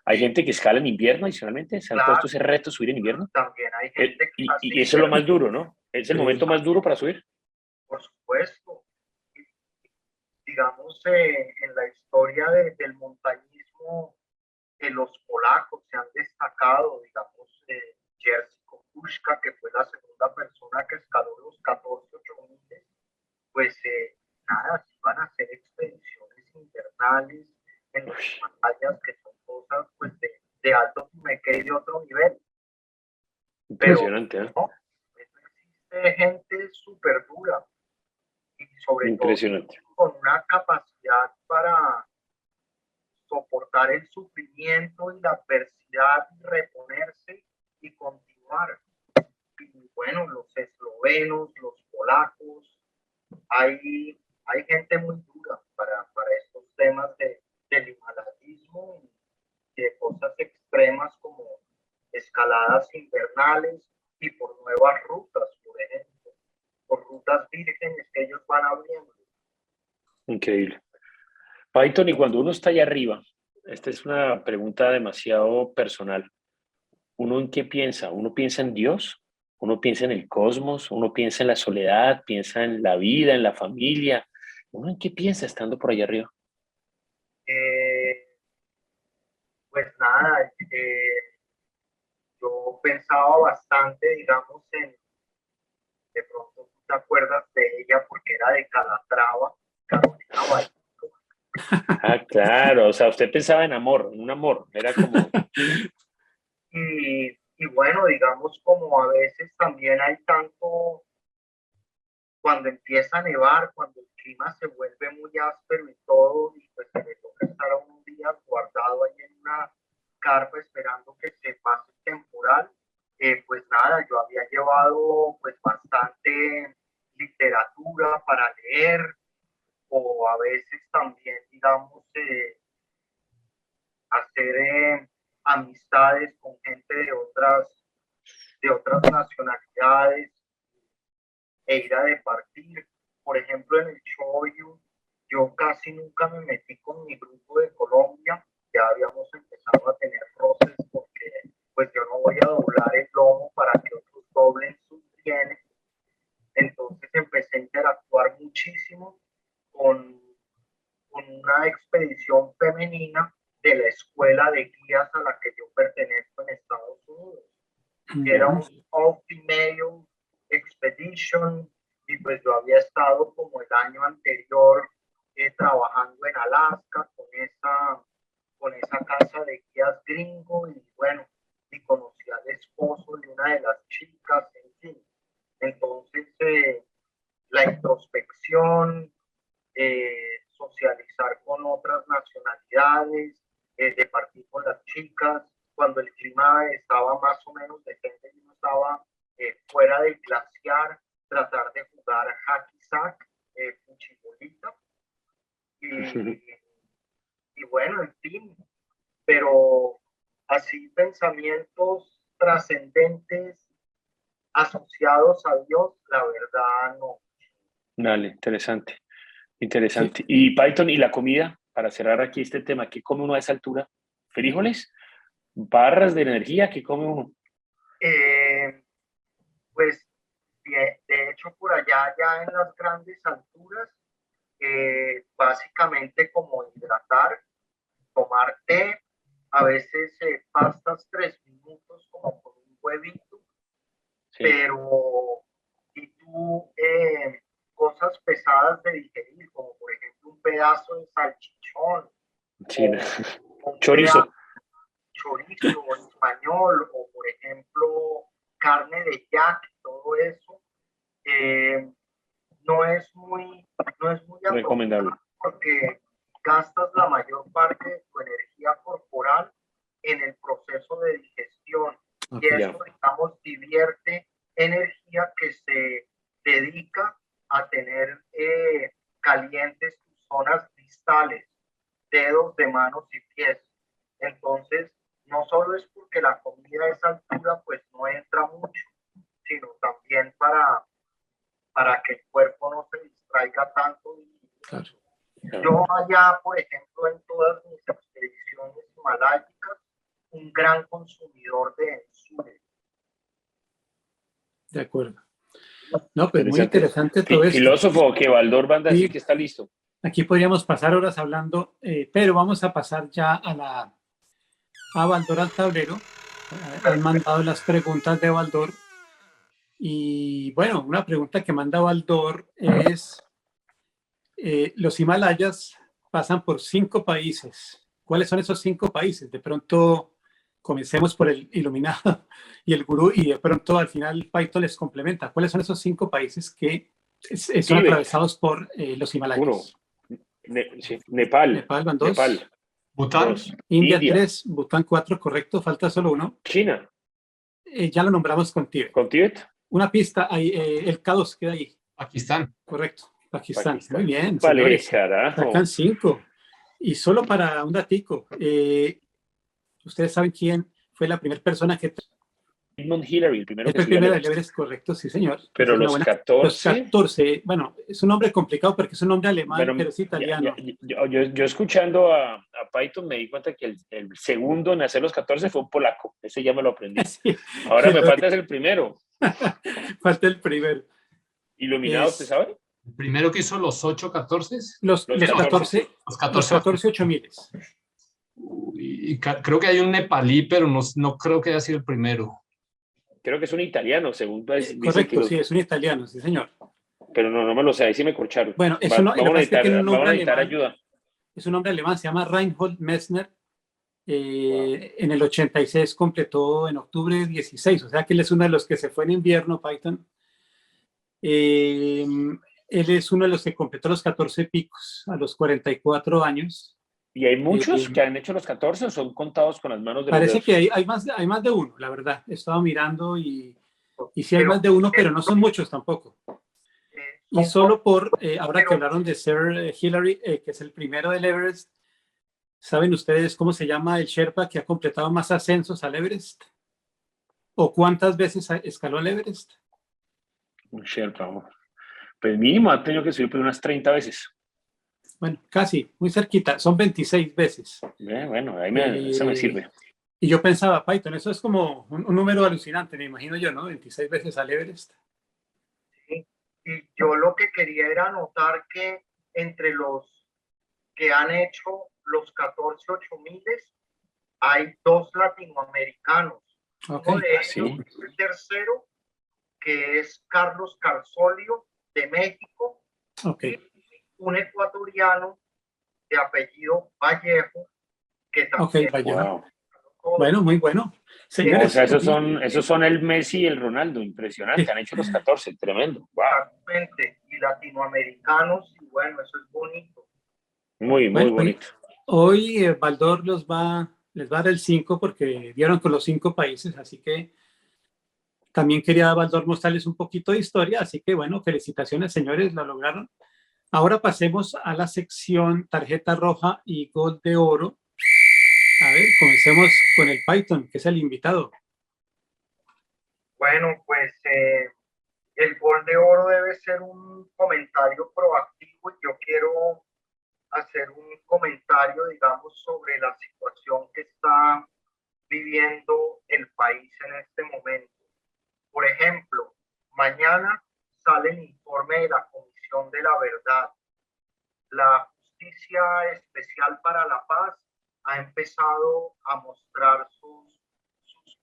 [SPEAKER 4] Hay gente que escala en invierno adicionalmente, se han puesto ese reto subir en invierno.
[SPEAKER 3] También hay gente que
[SPEAKER 4] y eso es lo más duro, ¿no? Es el momento más duro para subir.
[SPEAKER 3] Por supuesto. Digamos, en la historia del montañismo, los polacos se han destacado, digamos, Jerzy Kokuszka, que fue la segunda persona que escaló los 14.800, pues nada, si van a hacer expediciones invernales en las montañas, que son cosas pues de alto y de otro nivel.
[SPEAKER 4] Impresionante,
[SPEAKER 3] pero, ¿no? Existe gente súper dura y sobre todo con una capacidad para soportar el sufrimiento y la adversidad y reponerse y continuar. Y bueno, los eslovenos, los polacos, hay gente muy dura para estos temas del himalayismo y de cosas extremas como escaladas invernales y por nuevas rutas, por ejemplo, por rutas vírgenes que ellos van abriendo.
[SPEAKER 4] Increíble. Python, y cuando uno está allá arriba, esta es una pregunta demasiado personal, ¿uno en qué piensa? ¿Uno piensa en Dios? ¿Uno piensa en el cosmos? ¿Uno piensa en la soledad? ¿Piensa en la vida, en la familia? ¿Uno en qué piensa estando por allá arriba?
[SPEAKER 3] Pues nada, yo pensaba bastante, digamos, de pronto tú te acuerdas de ella porque era de Calatrava, Carolina Ballico.
[SPEAKER 4] Ah, claro, o sea, usted pensaba en amor, en un amor, era como...
[SPEAKER 3] y bueno, digamos, como a veces también hay tanto, cuando empieza a nevar, cuando el clima se vuelve muy áspero y todo, y pues se le toca estar a un día días guardado ahí en una carpa esperando que se pase el temporal. Pues nada, yo había llevado pues bastante literatura para leer, o a veces también, digamos, hacer amistades con gente de otras nacionalidades e ir a departir. Por ejemplo, en el Choyu, yo casi nunca me metí con mi grupo de Colombia. Ya habíamos empezado a tener roces porque pues yo no voy a doblar el lomo para que otros doblen sus bienes. Entonces empecé a interactuar muchísimo con una expedición femenina de la escuela de guías a la que yo pertenezco en Estados Unidos. Era un all-female expedition, y pues yo había estado como el año anterior trabajando en Alaska con esa casa de guías gringo, y bueno, y conocí al esposo de una de las chicas, en fin. Entonces, la introspección, socializar con otras nacionalidades, departir con las chicas, cuando el clima estaba más o menos decente y no estaba fuera del glaciar, tratar de jugar hacky sack, fuchibolita, y bueno, en fin, pero así pensamientos trascendentes asociados a Dios, la verdad no.
[SPEAKER 4] Dale, interesante, interesante. Y Python, ¿y la comida? Para cerrar aquí este tema, ¿qué come uno a esa altura? ¿Frijoles? ¿Barras de energía? ¿Qué come uno?
[SPEAKER 3] Pues de hecho por allá ya en las grandes alturas, básicamente como hidratar, tomar té, a veces pastas 3 minutos como con un huevito, sí. Pero y tú cosas pesadas de digerir, como por ejemplo un pedazo de salchichón,
[SPEAKER 4] sí,
[SPEAKER 3] o
[SPEAKER 4] chorizo
[SPEAKER 3] español, o por ejemplo carne de yak, todo eso no es muy
[SPEAKER 4] recomendable,
[SPEAKER 3] porque gastas la mayor parte de tu energía corporal en el proceso de digestión, y eso, digamos, divierte energía que se dedica a tener calientes tus zonas distales, dedos de manos y pies. Entonces, no solo es porque la comida a esa altura pues no entra mucho, sino también para que el cuerpo no se distraiga tanto.
[SPEAKER 2] Claro.
[SPEAKER 3] Yo allá, por ejemplo, en todas mis expediciones himalayicas, un gran consumidor de ensueño.
[SPEAKER 2] De acuerdo. No, pues muy interesante todo esto.
[SPEAKER 4] Filósofo, que Baldor Banda sí que está listo.
[SPEAKER 2] Aquí podríamos pasar horas hablando, pero vamos a pasar ya a Baldor al tablero. Han mandado las preguntas de Baldor. Y bueno, una pregunta que manda Baldor es, los Himalayas pasan por 5 países. ¿Cuáles son esos 5 países? De pronto comencemos por el iluminado y el gurú, y de pronto al final Python les complementa. ¿Cuáles son esos 5 países que son atravesados por los Himalayas?
[SPEAKER 4] Nepal.
[SPEAKER 2] Nepal van 2.
[SPEAKER 4] Nepal.
[SPEAKER 5] Bután.
[SPEAKER 2] India 3, Bután 4, correcto, falta solo uno.
[SPEAKER 4] China.
[SPEAKER 2] Ya lo nombramos con Tíbet.
[SPEAKER 4] ¿Con Tíbet?
[SPEAKER 2] Una pista, ahí, el K2 queda ahí.
[SPEAKER 5] Pakistán.
[SPEAKER 2] Correcto, Pakistán. Muy bien.
[SPEAKER 4] Vale,
[SPEAKER 2] señores.
[SPEAKER 4] carajo.
[SPEAKER 2] Sacan 5. Y solo para un datico, ¿ustedes saben quién fue la primera persona que...
[SPEAKER 4] Edmund Hillary, el primero que
[SPEAKER 2] el primero del Everest, correcto, sí, señor.
[SPEAKER 4] Pero los 14...
[SPEAKER 2] Los 14, bueno, es un nombre complicado porque es un nombre alemán, pero es italiano.
[SPEAKER 4] Yo escuchando a Python me di cuenta que el segundo en hacer los 14 fue un polaco. Ese ya me lo aprendí. Sí, ahora me falta el primero.
[SPEAKER 2] Falta el primero.
[SPEAKER 4] ¿Iluminado, usted sabe?
[SPEAKER 5] El primero que hizo los 8 14.
[SPEAKER 2] Los 14 8000.
[SPEAKER 5] Y creo que hay un nepalí, pero no creo que haya sido el primero.
[SPEAKER 4] Creo que es un italiano, según
[SPEAKER 2] correcto, sí, es un italiano, sí, señor.
[SPEAKER 4] Pero no me lo sé, ahí sí me corcharon.
[SPEAKER 2] Bueno, eso no,
[SPEAKER 4] vamos a necesitar ayuda.
[SPEAKER 2] Es un nombre alemán, se llama Reinhold Messner. En el 86 completó en octubre 16, o sea que él es uno de los que se fue en invierno, Python. Él es uno de los que completó los 14 picos a los 44 años.
[SPEAKER 4] ¿Y hay muchos
[SPEAKER 2] Eh,
[SPEAKER 4] que han hecho los 14 o son contados con las manos de los
[SPEAKER 2] Parece
[SPEAKER 4] dedos?
[SPEAKER 2] que hay más de uno, la verdad. He estado mirando y sí hay
[SPEAKER 3] Pero
[SPEAKER 2] más de uno, pero no son muchos tampoco. Y
[SPEAKER 3] son
[SPEAKER 2] solo por, ahora que
[SPEAKER 3] pero
[SPEAKER 2] hablaron de Sir Hillary, que es el primero del Everest, ¿saben ustedes cómo se llama el Sherpa que ha completado más ascensos al Everest? ¿O cuántas veces escaló el Everest?
[SPEAKER 4] Un Sherpa, oh. Pues mínimo ha tenido que subir por unas 30 veces.
[SPEAKER 2] Bueno, casi, muy cerquita, son 26 veces.
[SPEAKER 4] Bueno, eso me
[SPEAKER 2] Eh,
[SPEAKER 4] sirve.
[SPEAKER 2] y yo pensaba, Python, eso es como un número alucinante, me imagino yo, ¿no? 26 veces al Everest.
[SPEAKER 3] sí. Y yo lo que quería era anotar que entre los que han hecho los 14 8000 hay dos latinoamericanos.
[SPEAKER 2] Ok,
[SPEAKER 3] Uno de ellos
[SPEAKER 4] Así.
[SPEAKER 3] es el tercero, que es Carlos Carsolio de México,
[SPEAKER 2] ok,
[SPEAKER 3] y un ecuatoriano de apellido Vallejo, que
[SPEAKER 2] ok,
[SPEAKER 3] también
[SPEAKER 2] Vallejo.
[SPEAKER 4] Wow.
[SPEAKER 3] todos.
[SPEAKER 2] Bueno, muy bueno.
[SPEAKER 4] O
[SPEAKER 2] Señores,
[SPEAKER 4] sea, esos son el Messi y el Ronaldo. Impresionante. Han hecho los 14. Tremendo. Wow.
[SPEAKER 3] Exactamente, y latinoamericanos, y bueno, eso es bonito.
[SPEAKER 4] Muy, muy
[SPEAKER 2] bueno,
[SPEAKER 4] bonito.
[SPEAKER 2] hoy Baldor les va a dar el 5 porque dieron con los 5 países, así que también quería Baldor mostrarles un poquito de historia, así que bueno, felicitaciones señores, lo lograron. Ahora pasemos a la sección tarjeta roja y gol de oro. A ver, comencemos con el Python, que es el invitado.
[SPEAKER 3] Bueno, pues el gol de oro debe ser un comentario proactivo y yo quiero hacer un comentario, digamos, sobre la situación que está viviendo el país en este momento. Por ejemplo, mañana sale el informe de la Comisión de la Verdad. La Justicia Especial para la Paz ha empezado a mostrar sus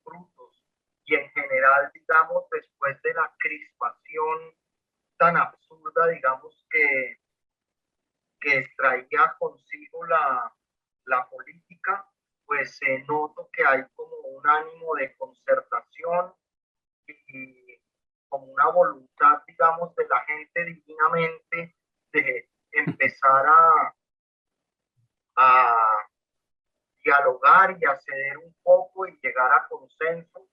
[SPEAKER 3] frutos y en general, digamos, después de la crispación tan absurda, digamos, que traía consigo la política, pues noto que hay como un ánimo de concertación y como una voluntad, digamos, de la gente divinamente de empezar a dialogar y a ceder un poco y llegar a consenso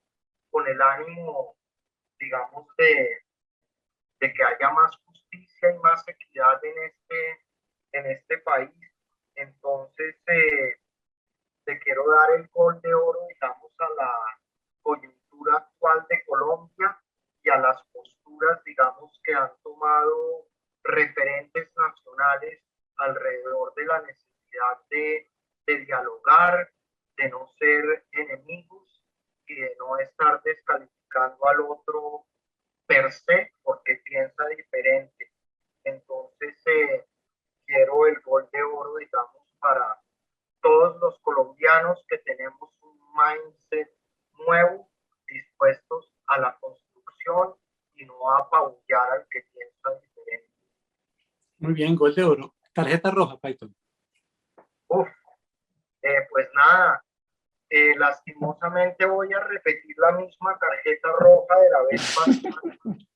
[SPEAKER 3] con el ánimo, digamos, de que haya más justicia y más equidad en este país. Entonces, te quiero dar el gol de oro, digamos, a la coyuntura actual de Colombia y a las posturas, digamos, que han tomado referentes nacionales alrededor de la necesidad de dialogar, de no ser enemigos y de no estar descalificando al otro per se porque piensa diferente. Entonces, quiero el gol de oro, digamos, para todos los colombianos que tenemos un mindset nuevo, dispuestos a la construcción y no a apabullar al que piensa diferente.
[SPEAKER 2] Muy bien, gol de oro. Tarjeta roja, Python.
[SPEAKER 3] Uf, pues nada, lastimosamente voy a repetir la misma tarjeta roja de la vez pasada,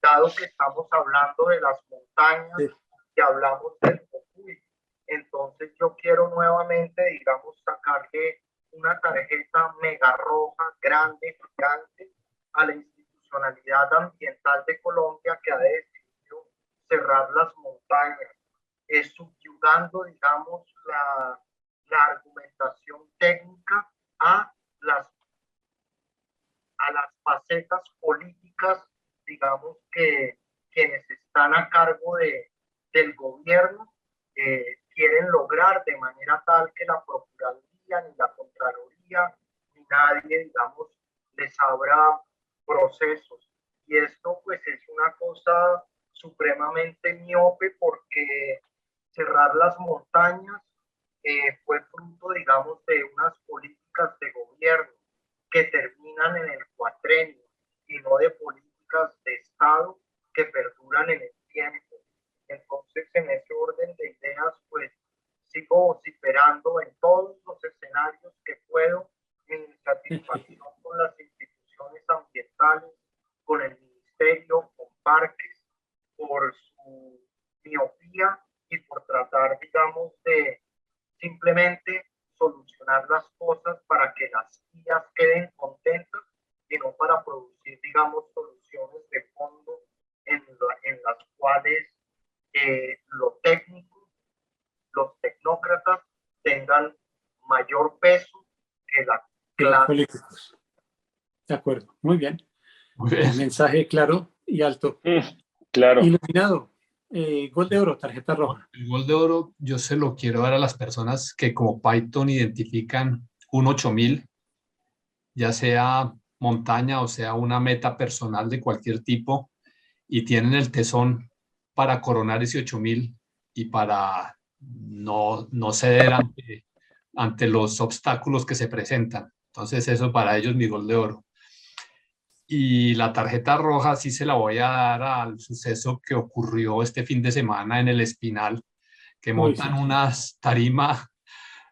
[SPEAKER 3] dado que estamos hablando de las montañas
[SPEAKER 2] Sí.
[SPEAKER 3] y hablamos del Cocuy. Entonces yo quiero nuevamente, digamos, sacarle una tarjeta mega roja, grande, gigante, a la institucionalidad ambiental de Colombia que ha decidido cerrar las montañas, subyugando, digamos, la argumentación técnica a las, a las facetas políticas, digamos, que quienes están a cargo del gobierno quieren lograr de manera tal que la Procuraduría, ni la Contraloría, ni nadie, digamos, les abra procesos. Y esto pues es una cosa supremamente miope porque cerrar las montañas fue fruto, digamos, de unas políticas de gobierno que terminan en el cuatrenio y no de políticas de Estado que perduran en el tiempo. Entonces, en ese orden de ideas, pues sigo vociferando en todos los escenarios que puedo mi insatisfacción con las instituciones ambientales, con el ministerio, con parques, por su miopía y por tratar, digamos, de simplemente cosas para que las guías queden contentas, sino para producir, digamos, soluciones de fondo en las cuales lo técnico, los tecnócratas tengan mayor peso que la clase.
[SPEAKER 2] Políticos. De acuerdo, muy bien.
[SPEAKER 5] Muy bien.
[SPEAKER 2] El mensaje claro y alto.
[SPEAKER 4] Claro.
[SPEAKER 2] Iluminado. Gol de oro, tarjeta roja.
[SPEAKER 5] El gol de oro yo se lo quiero dar a las personas que como Python identifican un 8000, ya sea montaña o sea una meta personal de cualquier tipo, y tienen el tesón para coronar ese 8000 y para no ceder ante los obstáculos que se presentan. Entonces eso para ellos es mi gol de oro. Y la tarjeta roja sí se la voy a dar al suceso que ocurrió este fin de semana en el Espinal, que montan unas tarima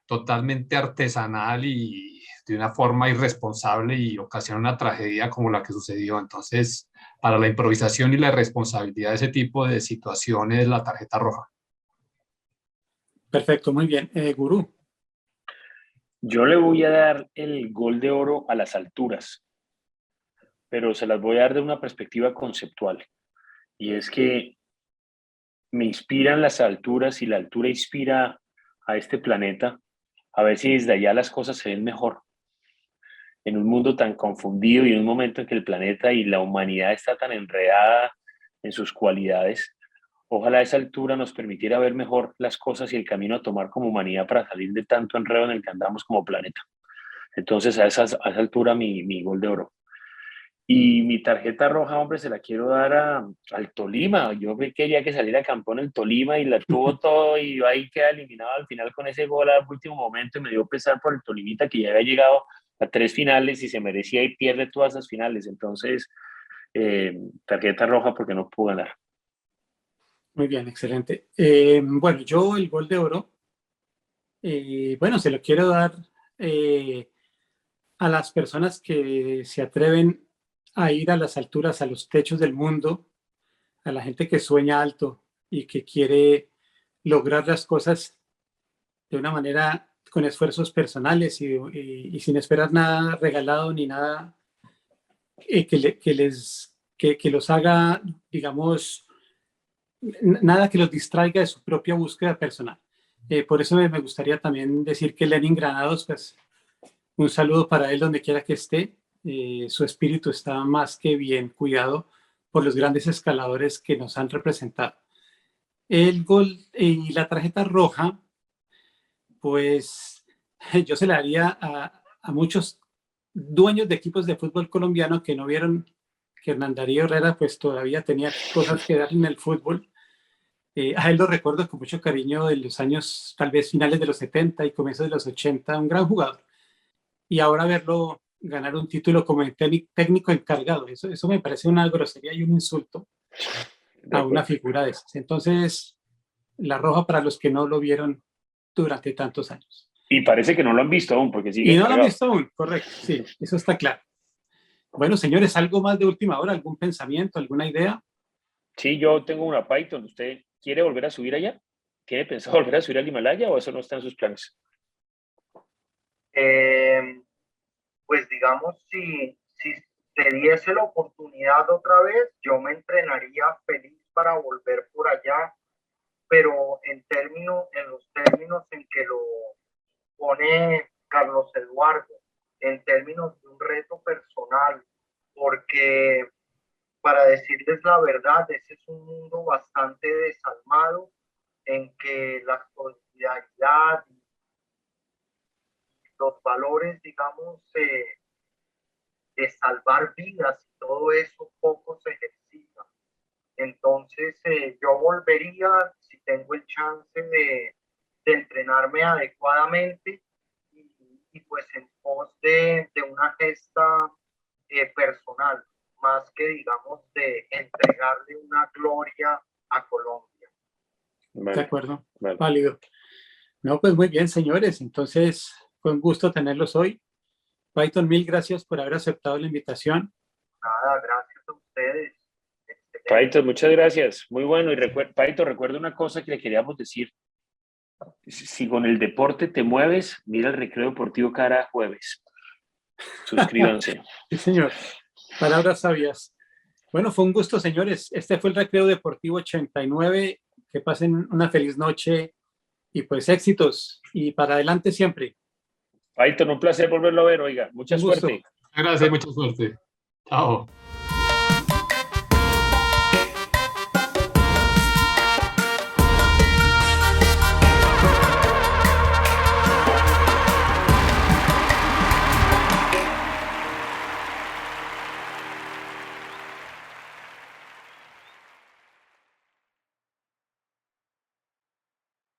[SPEAKER 5] totalmente artesanal y de una forma irresponsable y ocasiona una tragedia como la que sucedió. Entonces, para la improvisación y la irresponsabilidad de ese tipo de situaciones, la tarjeta roja.
[SPEAKER 2] Perfecto, muy bien. Gurú.
[SPEAKER 4] Yo le voy a dar el gol de oro a las alturas, pero se las voy a dar de una perspectiva conceptual. Y es que me inspiran las alturas y la altura inspira a este planeta a ver si desde allá las cosas se ven mejor. En un mundo tan confundido y en un momento en que el planeta y la humanidad está tan enredada en sus cualidades, ojalá esa altura nos permitiera ver mejor las cosas y el camino a tomar como humanidad para salir de tanto enredo en el que andamos como planeta. Entonces a esa altura mi gol de oro. Y mi tarjeta roja, hombre, se la quiero dar al Tolima. Yo quería que saliera campeón el Tolima y la tuvo todo y ahí queda eliminado al final con ese gol al último momento y me dio pesar por el Tolimita que ya había llegado a 3 finales y se merecía y pierde todas esas finales. Entonces, tarjeta roja porque no pudo ganar.
[SPEAKER 2] Muy bien, excelente. Bueno, yo el gol de oro, bueno, se lo quiero dar a las personas que se atreven a ir a las alturas, a los techos del mundo, a la gente que sueña alto y que quiere lograr las cosas de una manera con esfuerzos personales y sin esperar nada regalado ni nada que los haga, digamos, nada que los distraiga de su propia búsqueda personal. Por eso me gustaría también decir que Lenin Granados, pues un saludo para él donde quiera que esté. Su espíritu está más que bien cuidado por los grandes escaladores que nos han representado. El gol y la tarjeta roja, pues yo se la daría a muchos dueños de equipos de fútbol colombiano que no vieron que Hernán Darío Herrera pues todavía tenía cosas que dar en el fútbol. A él lo recuerdo con mucho cariño de los años, tal vez finales de los 70 y comienzos de los 80, un gran jugador. Y ahora verlo ganar un título como técnico encargado, eso me parece una grosería y un insulto a una figura de esas. Entonces, la roja para los que no lo vieron durante tantos años.
[SPEAKER 4] Y parece que no lo han visto aún porque sigue
[SPEAKER 2] Y no
[SPEAKER 4] encargado.
[SPEAKER 2] lo han visto aún, correcto, sí, eso está claro. Bueno, señores, ¿algo más de última hora? ¿Algún pensamiento, alguna idea?
[SPEAKER 4] Sí, yo tengo una Python. ¿Usted quiere volver a subir allá? ¿Tiene pensado volver a subir al Himalaya o eso no está en sus planes?
[SPEAKER 3] Pues digamos, si te diese la oportunidad otra vez, yo me entrenaría feliz para volver por allá, pero en los términos en que lo pone Carlos Eduardo, en términos de un reto personal, porque para decirles la verdad, ese es un mundo bastante desalmado en que la solidaridad y los valores, digamos, de salvar vidas y todo eso poco se ejercita. Entonces, yo volvería, si tengo el chance de entrenarme adecuadamente y pues en pos de una gesta personal, más que digamos de entregarle una gloria a Colombia.
[SPEAKER 2] De acuerdo, válido. No, pues muy bien, señores. Entonces, fue un gusto tenerlos hoy. Python, mil gracias por haber aceptado la invitación.
[SPEAKER 3] Nada, gracias a ustedes.
[SPEAKER 4] Python, muchas gracias. Muy bueno. Y Python, recuerda una cosa que le queríamos decir. Si con el deporte te mueves, mira el Recreo Deportivo cada jueves. Suscríbanse.
[SPEAKER 2] Sí, señor. Palabras sabias. Bueno, fue un gusto, señores. Este fue el Recreo Deportivo 89. Que pasen una feliz noche y pues éxitos. Y para adelante siempre.
[SPEAKER 4] Aiton, un placer volverlo a ver, oiga. Mucha
[SPEAKER 2] Un gusto.
[SPEAKER 4] suerte.
[SPEAKER 5] Gracias, mucha suerte. Chao.